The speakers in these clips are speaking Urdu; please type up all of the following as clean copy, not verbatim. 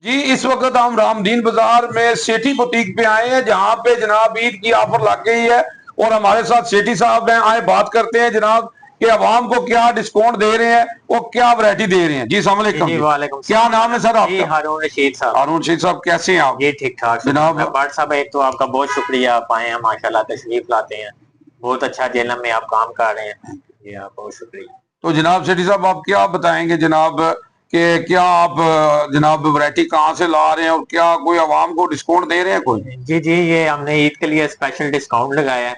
جی اس وقت ہم رامدین بازار میں سیٹھی بوتیک پہ آئے ہیں، جہاں پہ جناب عید کی آفر لگ گئی ہے، اور ہمارے ساتھ سیٹھی صاحب ہیں. آئے بات کرتے ہیں جناب کہ عوام کو کیا ڈسکاؤنٹ دے رہے ہیں اور کیا ورائٹی دے رہے ہیں. جی السلام علیکم. جی وعلیکم کیا السلام. نام ہے سر آپ جی کا؟ ہارون رشید صاحب. ہارون رشید صاحب، کیسے ہیں آپ جی ٹھیک ٹھاک جناب؟ میں بٹ صاحب، ایک تو آپ کا بہت شکریہ، آپ آئے ہیں ماشاء اللہ، تشریف لاتے ہیں، بہت اچھا جیلم میں آپ کام کر رہے ہیں. جی آپ بہت شکریہ. تو جناب سیٹھی صاحب آپ کیا بتائیں گے جناب کہ کیا آپ جناب ورائٹی کہاں سے لا رہے ہیں اور کیا کوئی عوام کو ڈسکاؤنٹ دے رہے ہیں کوئی؟ جی جی، یہ ہم نے عید کے لیے اسپیشل ڈسکاؤنٹ لگایا ہے.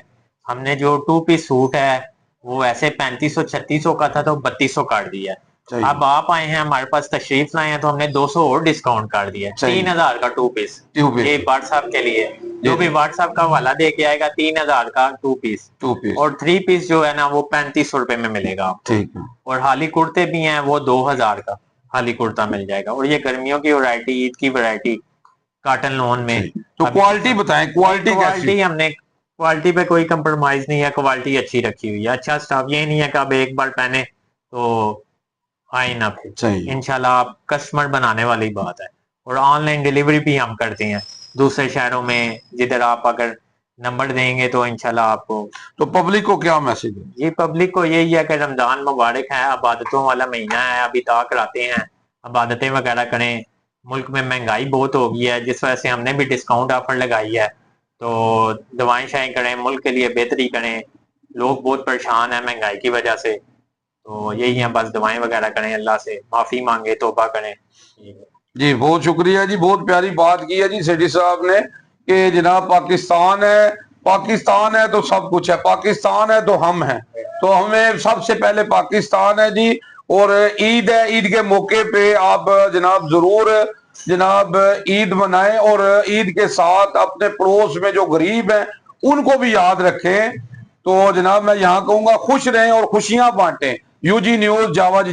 ہم نے جو 2 پیس سوٹ ہے وہ ایسے 3500 3600 کا تھا تو 3200 کاٹ دیا ہے. صحیح اب آپ آئے ہیں ہمارے پاس تشریف لائے ہیں تو ہم نے 200 اور ڈسکاؤنٹ کر دیا ہے. صحیح 3000 کا 2 پیس. 2 پیس. یہ واٹس صاحب کے لیے جی جو بھی واٹس ایپ کا حوالہ دے کے آئے گا 3000 کا 2 پیس. 2 پیس اور 3 پیس جو ہے نا وہ 3500 روپے میں ملے گا آپ کو. ٹھیک ہے. اور حالی کرتے بھی ہیں وہ 2000 کا حالی کرتا مل جائے گا. اور یہ گرمیوں کی ورائٹی، عید کی ورائٹی کاٹن لون میں. صحیح. تو اب کوالٹی بتائیں، کوالٹی کیسی؟ کوالٹی ہم نے کوالٹی پہ کوئی کمپرومائز نہیں ہے، کوالٹی اچھی رکھی ہوئی ہے. اچھا سٹاف، یہ نہیں ہے کہ اب ایک بار پہنے تو آئے نہ پھر. صحیح. انشاءاللہ آپ کسٹمر بنانے والی بات ہے. اور آن لائن ڈیلیوری بھی ہم کرتے ہیں دوسرے شہروں میں، جدھر آپ اگر نمبر دیں گے تو انشاءاللہ آپ کو. تو پبلک کو کیا میسج ہے؟ یہ پبلک کو یہی ہے کہ رمضان مبارک ہے، عبادتوں والا مہینہ ہے، ابھی طاق رہتے ہیں، عبادتیں وغیرہ کریں. ملک میں مہنگائی بہت ہو گئی ہے، جس وجہ سے ہم نے بھی ڈسکاؤنٹ آفر لگائی ہے. تو دعائیں شائیں کریں، ملک کے لیے بہتری کریں. لوگ بہت پریشان ہیں مہنگائی کی وجہ سے، تو یہی ہیں بس دعائیں وغیرہ کریں، اللہ سے معافی مانگے، توبہ کریں. جی بہت شکریہ جی، بہت پیاری بات کی ہے جی سیٹھی صاحب نے کہ جناب پاکستان ہے، پاکستان ہے تو سب کچھ ہے، پاکستان ہے تو ہم ہیں، تو ہمیں سب سے پہلے پاکستان ہے جی. اور عید ہے، عید کے موقع پہ آپ جناب ضرور جناب عید منائیں، اور عید کے ساتھ اپنے پڑوس میں جو غریب ہیں ان کو بھی یاد رکھیں. تو جناب میں یہاں کہوں گا خوش رہیں اور خوشیاں بانٹیں. You G news Java G.